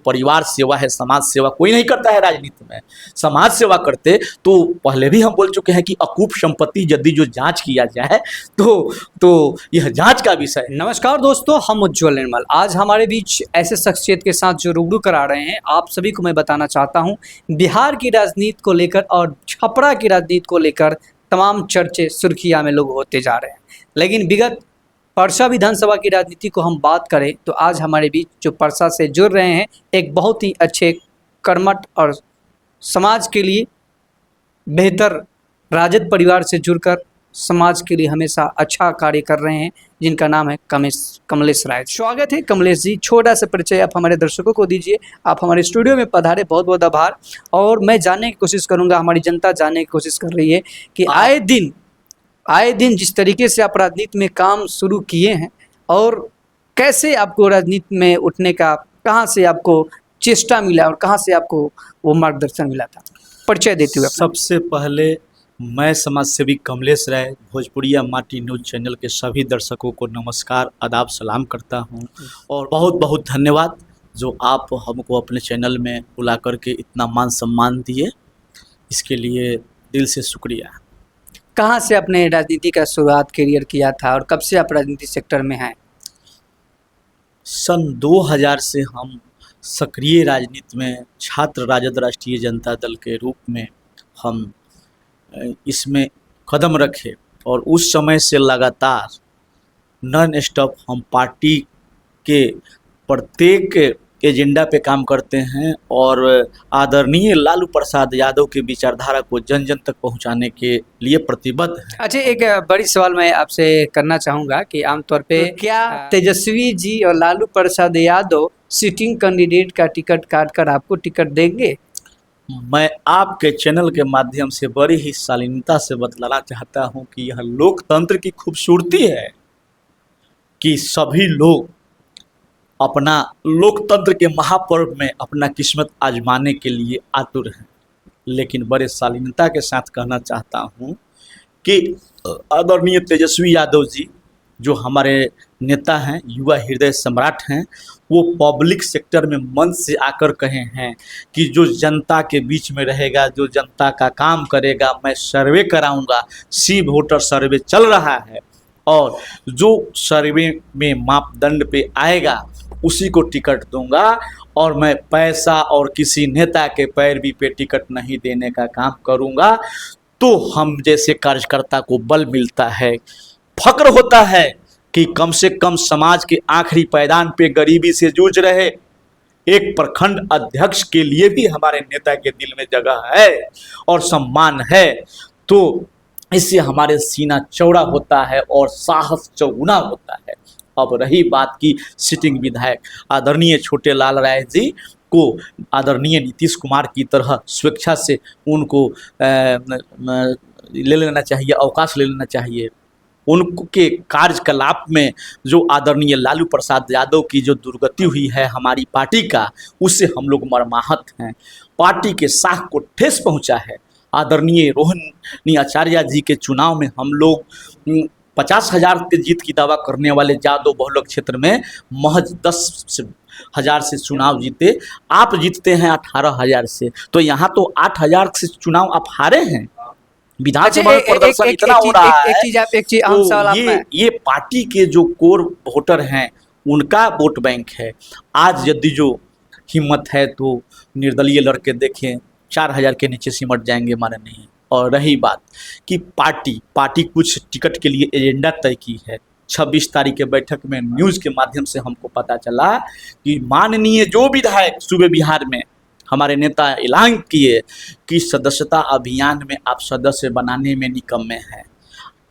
परिवार सेवा है, समाज सेवा कोई नहीं करता है राजनीति में। समाज सेवा करते तो पहले भी हम बोल चुके हैं कि अकूप संपत्ति यदि जो जांच किया जाए तो यह जांच का विषय है। नमस्कार दोस्तों, हम उज्ज्वल निर्मल आज हमारे बीच ऐसे शख्सियत के साथ जो रूबरू करा रहे हैं। आप सभी को मैं बताना चाहता हूं, बिहार की राजनीति को लेकर और छपरा की राजनीति को लेकर तमाम चर्चे सुर्खियां में लोग होते जा रहे हैं। लेकिन विगत परसा विधानसभा की राजनीति को हम बात करें तो आज हमारे बीच जो परसा से जुड़ रहे हैं, एक बहुत ही अच्छे कर्मठ और समाज के लिए बेहतर राजद परिवार से जुड़कर समाज के लिए हमेशा अच्छा कार्य कर रहे हैं, जिनका नाम है कमलेश राय। स्वागत है कमलेश जी, छोटा सा परिचय आप हमारे दर्शकों को दीजिए। आप हमारे स्टूडियो में पधारे, बहुत बहुत आभार। और मैं जानने की कोशिश करूंगा, हमारी जनता जानने की कोशिश कर रही है कि आए दिन जिस तरीके से आप राजनीति में काम शुरू किए हैं और कैसे आपको राजनीति में उठने का, कहाँ से आपको चेष्टा मिला और कहाँ से आपको वो मार्गदर्शन मिला था, परिचय देते हुए। सबसे पहले मैं समाजसेवी कमलेश राय भोजपुरिया माटी न्यूज़ चैनल के सभी दर्शकों को नमस्कार, आदाब, सलाम करता हूं और बहुत बहुत धन्यवाद जो आप हमको अपने चैनल में बुला करके इतना मान सम्मान दिए, इसके लिए दिल से शुक्रिया। कहाँ से आपने राजनीति का शुरुआत करियर किया था और कब से आप राजनीति सेक्टर में हैं? सन 2000 से हम सक्रिय राजनीति में छात्र राजद राष्ट्रीय जनता दल के रूप में हम इसमें कदम रखे और उस समय से लगातार नॉन स्टॉप हम पार्टी के प्रत्येक एजेंडा पे काम करते हैं और आदरणीय लालू प्रसाद यादव की विचारधारा को जन जन तक पहुंचाने के लिए प्रतिबद्ध है। अच्छा, एक बड़ी सवाल मैं आपसे करना चाहूँगा कि आमतौर पे क्या तेजस्वी जी और लालू प्रसाद यादव सिटिंग कैंडिडेट का टिकट काट कर आपको टिकट देंगे? मैं आपके चैनल के माध्यम से बड़ी ही शालीनता से बतलाना चाहता हूं कि यह लोकतंत्र की खूबसूरती है कि सभी लोग अपना लोकतंत्र के महापर्व में अपना किस्मत आजमाने के लिए आतुर हैं। लेकिन बड़े शालीनता के साथ कहना चाहता हूं कि आदरणीय तेजस्वी यादव जी जो हमारे नेता हैं, युवा हृदय सम्राट हैं, वो पब्लिक सेक्टर में मन से आकर कहे हैं कि जो जनता के बीच में रहेगा, जो जनता का काम करेगा, मैं सर्वे कराऊंगा। सी वोटर सर्वे चल रहा है और जो सर्वे में मापदंड पे आएगा उसी को टिकट दूंगा और मैं पैसा और किसी नेता के पैरवी पे टिकट नहीं देने का काम करूंगा। तो हम जैसे कार्यकर्ता को बल मिलता है, फक्र होता है कि कम से कम समाज के आखिरी पायदान पे गरीबी से जूझ रहे एक प्रखंड अध्यक्ष के लिए भी हमारे नेता के दिल में जगह है और सम्मान है। तो इससे हमारे सीना चौड़ा होता है और साहस चौगुना होता है। अब रही बात की सिटिंग विधायक आदरणीय छोटे लाल राय जी को आदरणीय नीतीश कुमार की तरह स्वेच्छा से उनको ले लेना चाहिए, अवकाश ले लेना चाहिए। उनके कार्यकलाप में जो आदरणीय लालू प्रसाद यादव की जो दुर्गति हुई है हमारी पार्टी का, उससे हम लोग मर्माहत हैं। पार्टी के साख को ठेस पहुंचा है। आदरणीय रोहिणी आचार्य जी के चुनाव में हम लोग 50,000 के जीत की दावा करने वाले जादव बहुलक क्षेत्र में महज 10,000 से चुनाव जीते। आप जीतते हैं 18,000 से, तो यहाँ तो 8,000 से चुनाव आप हारे हैं। विधानसभा में प्रदर्शन इतना हो रहा है। ये पार्टी के जो कोर वोटर हैं उनका वोट बैंक है। आज यदि जो हिम्मत है तो निर्दलीय लड़के देखें 4,000 के नीचे सिमट जाएंगे, माने नहीं। और रही बात कि पार्टी कुछ टिकट के लिए एजेंडा तय की है। 26 तारीख के बैठक में न्यूज़ के माध्यम से हमको पता चला कि माननीय जो विधायक सूबे बिहार में हमारे नेता ऐलान किए कि सदस्यता अभियान में आप सदस्य बनाने में निकम्मे हैं,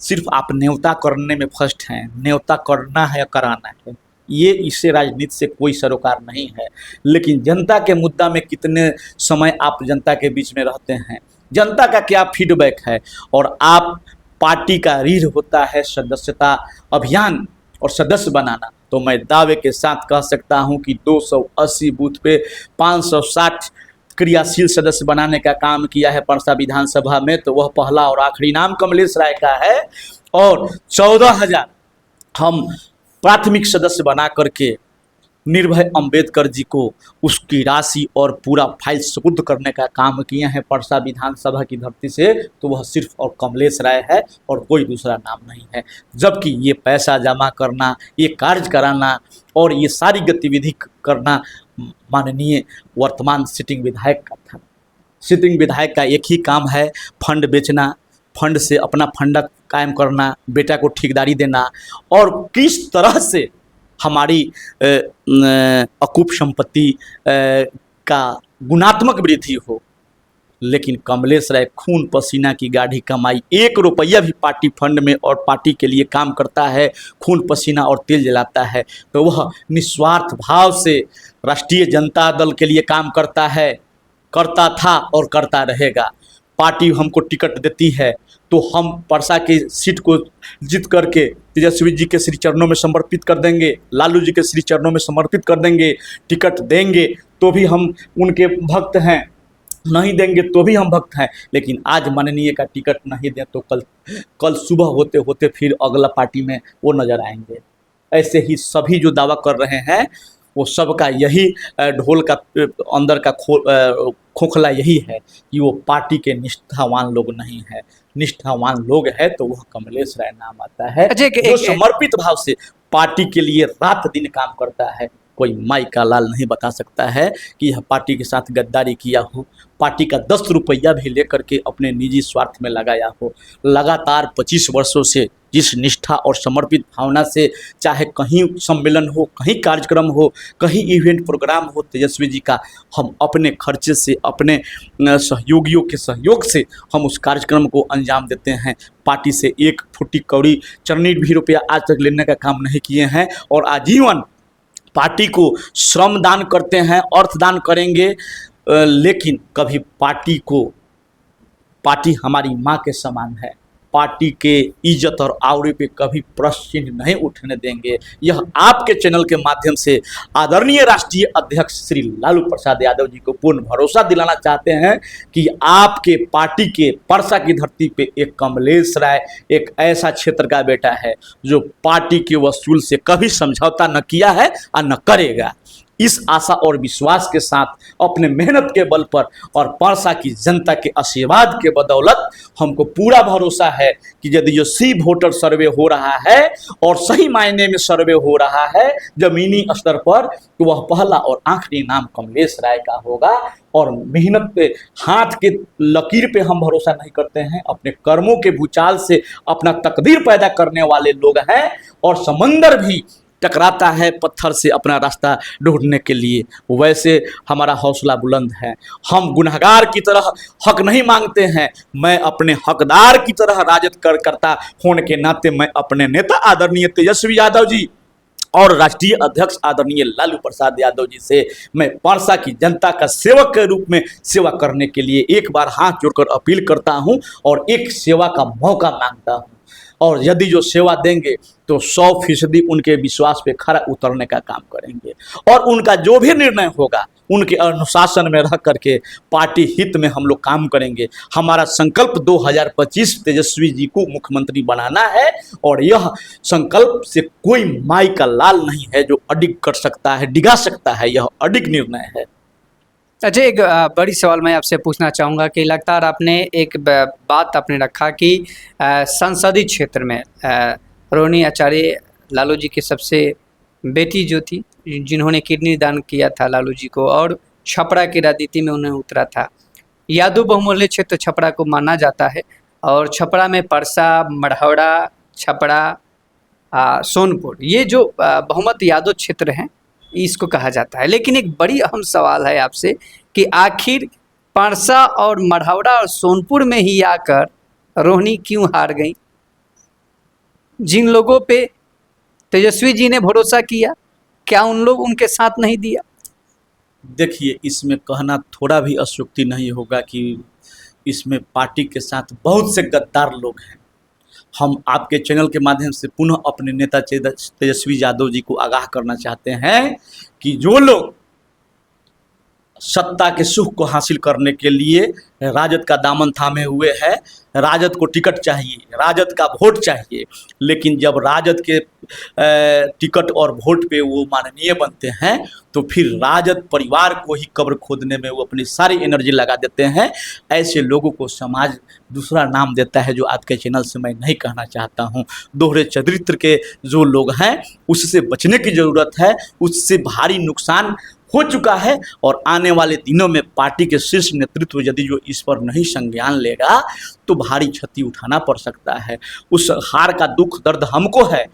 सिर्फ आप न्योता करने में फर्स्ट हैं। न्योता करना है या कराना है, ये इससे राजनीति से कोई सरोकार नहीं है। लेकिन जनता के मुद्दा में कितने समय आप जनता के बीच में रहते हैं, जनता का क्या फीडबैक है, और आप पार्टी का रीढ़ होता है सदस्यता अभियान और सदस्य बनाना। तो मैं दावे के साथ कह सकता हूं कि 280 बूथ पे 560 क्रियाशील सदस्य बनाने का काम किया है परसा विधानसभा में। तो वह पहला और आखिरी नाम कमलेश राय का है और 14,000 हम प्राथमिक सदस्य बना करके निर्भय अंबेडकर जी को उसकी राशि और पूरा फाइल सुपुर्द करने का काम किए हैं परसा विधानसभा की धरती से, तो वह सिर्फ और कमलेश राय है और कोई दूसरा नाम नहीं है। जबकि ये पैसा जमा करना, ये कार्य कराना और ये सारी गतिविधि करना माननीय वर्तमान सिटिंग विधायक का था। सिटिंग विधायक का एक ही काम है फंड बेचना, फंड से अपना फंड कायम करना, बेटा को ठेकेदारी देना और किस तरह से हमारी अकूप संपत्ति का गुणात्मक वृद्धि हो। लेकिन कमलेश राय खून पसीना की गाढ़ी कमाई, 1 रुपया भी पार्टी फंड में और पार्टी के लिए काम करता है, खून पसीना और तेल जलाता है, तो वह निस्वार्थ भाव से राष्ट्रीय जनता दल के लिए काम करता है, करता था और करता रहेगा। पार्टी हमको टिकट देती है तो हम परसा की सीट को जीत करके तेजस्वी जी के श्री चरणों में समर्पित कर देंगे, लालू जी के श्री चरणों में समर्पित कर देंगे। टिकट देंगे तो भी हम उनके भक्त हैं, नहीं देंगे तो भी हम भक्त हैं। लेकिन आज माननीय का टिकट नहीं दें तो कल सुबह होते होते फिर अगला पार्टी में वो नज़र आएंगे। ऐसे ही सभी जो दावा कर रहे हैं वो सबका यही ढोल का अंदर का खोखला यही है कि वो पार्टी के निष्ठावान लोग नहीं है। निष्ठावान लोग है तो वह कमलेश राय नाम आता है, जो समर्पित भाव से पार्टी के लिए रात दिन काम करता है। कोई माई का लाल नहीं बता सकता है कि यह पार्टी के साथ गद्दारी किया हो, पार्टी का 10 रुपया भी लेकर के अपने निजी स्वार्थ में लगाया हो। लगातार 25 वर्षों से जिस निष्ठा और समर्पित भावना से चाहे कहीं सम्मेलन हो, कहीं कार्यक्रम हो, कहीं इवेंट प्रोग्राम हो, तेजस्वी जी का हम अपने खर्चे से, अपने सहयोगियों के सहयोग से हम उस कार्यक्रम को अंजाम देते हैं। पार्टी से 1 फुट्टी कौड़ी चरनी भी रुपया आज तक लेने का काम नहीं किए हैं और आजीवन पार्टी को श्रम दान करते हैं, अर्थदान करेंगे। लेकिन कभी पार्टी हमारी माँ के समान है, पार्टी के इज्जत और आवरे पे कभी प्रश्न चिन्ह नहीं उठने देंगे। यह आपके चैनल के माध्यम से आदरणीय राष्ट्रीय अध्यक्ष श्री लालू प्रसाद यादव जी को पूर्ण भरोसा दिलाना चाहते हैं कि आपके पार्टी के परसा की धरती पे एक कमलेश राय एक ऐसा क्षेत्र का बेटा है जो पार्टी के वसूल से कभी समझौता न किया है और न करेगा। इस आशा और विश्वास के साथ अपने मेहनत के बल पर और परसा की जनता के आशीर्वाद के बदौलत हमको पूरा भरोसा है कि यदि जो सी वोटर सर्वे हो रहा है और सही मायने में सर्वे हो रहा है जमीनी स्तर पर, तो वह पहला और आखिरी नाम कमलेश राय का होगा। और मेहनत पे, हाथ के लकीर पे हम भरोसा नहीं करते हैं, अपने कर्मों के भूचाल से अपना तकदीर पैदा करने वाले लोग हैं। और समंदर भी टकराता है पत्थर से अपना रास्ता ढूंढने के लिए, वैसे हमारा हौसला बुलंद है। हम गुनहगार की तरह हक नहीं मांगते हैं, मैं अपने हकदार की तरह राजद करता होने के नाते मैं अपने नेता आदरणीय तेजस्वी यादव जी और राष्ट्रीय अध्यक्ष आदरणीय लालू प्रसाद यादव जी से मैं परसा की जनता का सेवक के रूप में सेवा करने के लिए एक बार हाथ जोड़कर अपील करता हूं और एक सेवा का मौका मांगता हूं। और यदि जो सेवा देंगे तो 100% उनके विश्वास पे खरा उतरने का काम करेंगे और उनका जो भी निर्णय होगा उनके अनुशासन में रह करके पार्टी हित में हम लोग काम करेंगे। हमारा संकल्प 2025 तेजस्वी जी को मुख्यमंत्री बनाना है और यह संकल्प से कोई माई का लाल नहीं है जो अडिग कर सकता है, डिगा सकता है। यह अडिग निर्णय है। अच्छा, एक बड़ी सवाल मैं आपसे पूछना चाहूँगा कि लगातार आपने एक बात आपने रखा कि संसदीय क्षेत्र में रोहिणी आचार्य लालू जी की सबसे बेटी जो थी, जिन्होंने किडनी दान किया था लालू जी को, और छपरा की राजनीति में उन्हें उतरा था। यादव बहुमूल्य क्षेत्र छपरा को माना जाता है और छपरा में परसा, मढ़ौरा, छपरा, सोनपुर, ये जो बहुमत यादव क्षेत्र हैं इसको कहा जाता है। लेकिन एक बड़ी अहम सवाल है आपसे कि आखिर परसा और मढ़ौरा और सोनपुर में ही आकर रोहिणी क्यों हार गई? जिन लोगों पे तेजस्वी जी ने भरोसा किया, क्या उन लोग उनके साथ नहीं दिया? देखिए, इसमें कहना थोड़ा भी अशुक्ति नहीं होगा कि इसमें पार्टी के साथ बहुत से गद्दार लोग हैं। हम आपके चैनल के माध्यम से पुनः अपने नेता तेजस्वी यादव जी को आगाह करना चाहते हैं कि जो लोग सत्ता के सुख को हासिल करने के लिए राजद का दामन थामे हुए है। राजद को टिकट चाहिए, राजद का वोट चाहिए, लेकिन जब राजद के टिकट और वोट पे वो माननीय बनते हैं तो फिर राजद परिवार को ही कब्र खोदने में वो अपनी सारी एनर्जी लगा देते हैं। ऐसे लोगों को समाज दूसरा नाम देता है जो आपके चैनल से मैं नहीं कहना चाहता हूँ। दोहरे चरित्र के जो लोग हैं उससे बचने की ज़रूरत है, उससे भारी नुकसान हो चुका है और आने वाले दिनों में पार्टी के शीर्ष नेतृत्व यदि जो इस पर नहीं संज्ञान लेगा तो भारी क्षति उठाना पड़ सकता है। उस हार का दुख दर्द हमको है।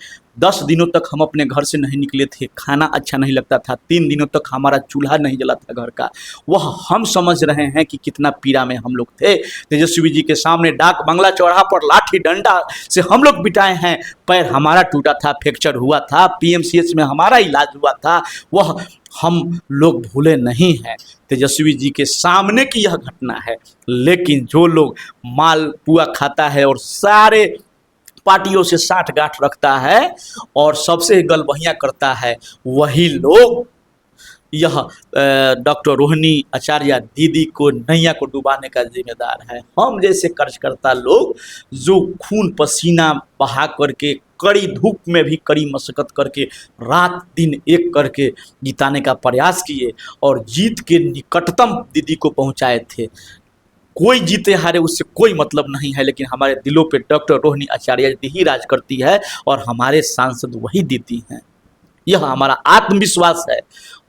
10 दिनों तक हम अपने घर से नहीं निकले थे, खाना अच्छा नहीं लगता था, 3 दिनों तक हमारा चूल्हा नहीं जला था घर का। वह हम समझ रहे हैं कि कितना पीड़ा में हम लोग थे। तेजस्वी जी के सामने डाक बंगला चौराहा पर लाठी डंडा से हम लोग बिठाए हैं, पैर हमारा टूटा था, फ्रैक्चर हुआ था, PMCH में हमारा इलाज हुआ था, वह हम लोग भूले नहीं हैं। तेजस्वी जी के सामने की यह घटना है। लेकिन जो लोग माल पुआ खाता है और सारे पार्टियों से साठ गांठ रखता है और सबसे गलबहियाँ करता है, वही लोग यह डॉक्टर रोहिणी आचार्य दीदी को नैया को डुबाने का जिम्मेदार है। हम जैसे कार्यकर्ता लोग जो खून पसीना बहा करके कड़ी धूप में भी कड़ी मशक्कत करके रात दिन एक करके जिताने का प्रयास किए और जीत के निकटतम दीदी को पहुंचाए थे। कोई जीते हारे उससे कोई मतलब नहीं है, लेकिन हमारे दिलों पे डॉक्टर रोहिणी आचार्य दीदी ही राज करती है और हमारे सांसद वही दीदी हैं। यह हमारा आत्मविश्वास है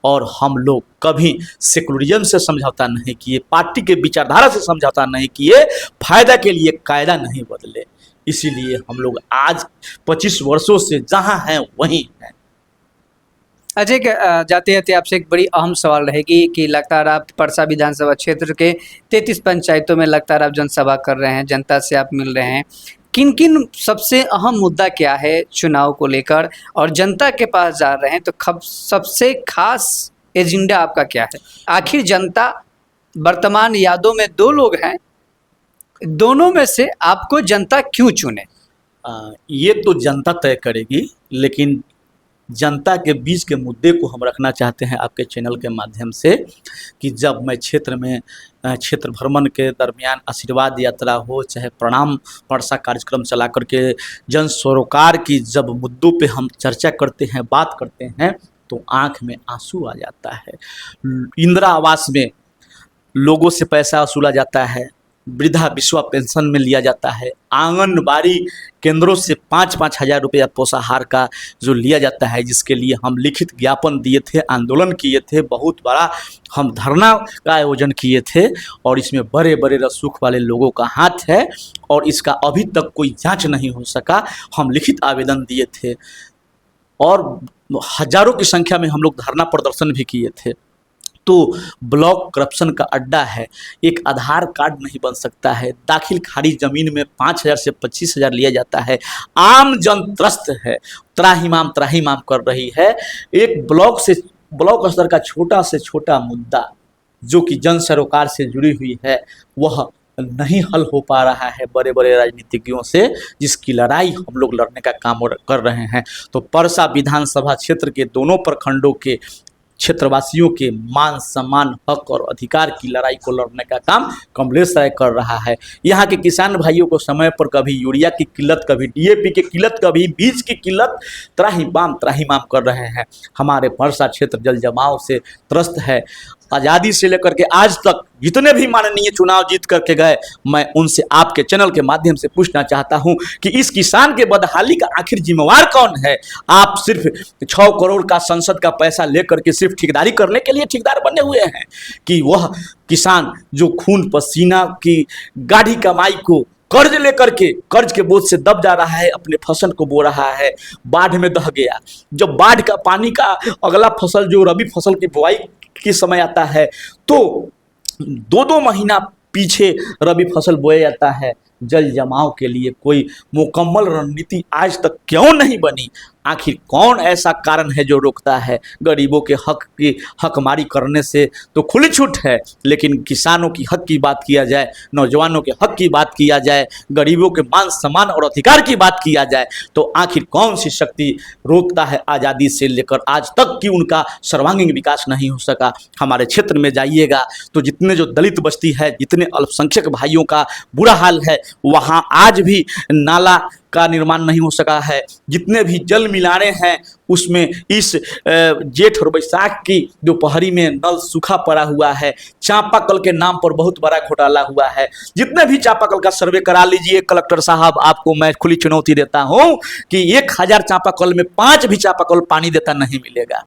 और हम लोग कभी सेकुलरिज्म से समझौता नहीं किए, पार्टी के विचारधारा से समझौता नहीं किए, फायदा के लिए कायदा नहीं बदले। इसीलिए हम लोग आज 25 वर्षों से जहाँ हैं वहीं हैं। अजय, जाते जाते आपसे एक बड़ी अहम सवाल रहेगी कि लगातार आप परसा विधानसभा क्षेत्र के 33 पंचायतों में लगातार आप जनसभा कर रहे हैं, जनता से आप मिल रहे हैं। किन किन सबसे अहम मुद्दा क्या है चुनाव को लेकर और जनता के पास जा रहे हैं तो सबसे खास एजेंडा आपका क्या है? आखिर जनता वर्तमान यादों में 2 लोग हैं, दोनों में से आपको जनता क्यों चुने? ये तो जनता तय करेगी, लेकिन जनता के बीच के मुद्दे को हम रखना चाहते हैं आपके चैनल के माध्यम से कि जब मैं क्षेत्र भ्रमण के दरमियान आशीर्वाद यात्रा हो चाहे प्रणाम परसा कार्यक्रम चला करके जन सरोकार की जब मुद्दों पे हम चर्चा करते हैं, बात करते हैं, तो आंख में आंसू आ जाता है। इंदिरा आवास में लोगों से पैसा वसूला जाता है, वृद्धा विधवा पेंशन में लिया जाता है, आंगनबाड़ी केंद्रों से 5-5 हज़ार रुपया पोषाहार का जो लिया जाता है, जिसके लिए हम लिखित ज्ञापन दिए थे, आंदोलन किए थे, बहुत बड़ा हम धरना का आयोजन किए थे और इसमें बड़े बड़े रसूख वाले लोगों का हाथ है और इसका अभी तक कोई जांच नहीं हो सका। हम लिखित आवेदन दिए थे और हजारों की संख्या में हम लोग धरना प्रदर्शन भी किए थे। तो ब्लॉक करप्शन का अड्डा है, एक आधार कार्ड नहीं बन सकता है, दाखिल खारी ज़मीन में 5,000 से 25,000 लिया जाता है, आम जन त्रस्त है, त्राहिमाम कर रही है। एक ब्लॉक स्तर का छोटा से छोटा मुद्दा जो कि जन सरोकार से जुड़ी हुई है वह नहीं हल हो पा रहा है बड़े बड़े राजनीतिज्ञों से, जिसकी लड़ाई हम लोग लड़ने का काम कर रहे हैं। तो परसा विधानसभा क्षेत्र के दोनों प्रखंडों के क्षेत्रवासियों के मान सम्मान हक और अधिकार की लड़ाई को लड़ने का काम कमलेश राय कर रहा है। यहाँ के किसान भाइयों को समय पर कभी यूरिया की किल्लत, कभी DAP की किल्लत, कभी बीज की किल्लत, त्राहिमाम कर रहे हैं। हमारे परसा क्षेत्र जल जमाव से त्रस्त है। आज़ादी से लेकर के आज तक जितने भी माननीय चुनाव जीत करके गए, मैं उनसे आपके चैनल के माध्यम से पूछना चाहता हूं कि इस किसान के बदहाली का आखिर जिम्मेवार कौन है? आप सिर्फ 6 करोड़ का संसद का पैसा लेकर के सिर्फ ठेकेदारी करने के लिए ठेकेदार बने हुए हैं कि वह किसान जो खून पसीना की गाढ़ी कमाई को कर्ज लेकर के कर्ज के बोझ से दब जा रहा है, अपने फसल को बो रहा है, बाढ़ में दह गया। जब बाढ़ का पानी का अगला फसल जो रबी फसल की बुआई के समय आता है तो 2-2 महीना पीछे रबी फसल बोया जाता है। जल जमाव के लिए कोई मुकम्मल रणनीति आज तक क्यों नहीं बनी? आखिर कौन ऐसा कारण है जो रोकता है? गरीबों के हक की हकमारी करने से तो खुली छूट है, लेकिन किसानों की हक की बात किया जाए, नौजवानों के हक की बात किया जाए, गरीबों के मान सम्मान और अधिकार की बात किया जाए, तो आखिर कौन सी शक्ति रोकता है आज़ादी से लेकर आज तक कि उनका सर्वांगीण विकास नहीं हो सका? हमारे क्षेत्र में जाइएगा तो जितने जो दलित बस्ती है, जितने अल्पसंख्यक भाइयों का बुरा हाल है, वहाँ आज भी नाला का निर्माण नहीं हो सका है। जितने भी जल मिलाने हैं उसमें इस जेठ और बैसाख की दोपहरी में नल सूखा पड़ा हुआ है। चापाकल के नाम पर बहुत बड़ा घोटाला हुआ है। जितने भी चापाकल का सर्वे करा लीजिए कलेक्टर साहब, आपको मैं खुली चुनौती देता हूं कि 1000 चापाकल में 5 भी चापाकल पानी देता नहीं मिलेगा।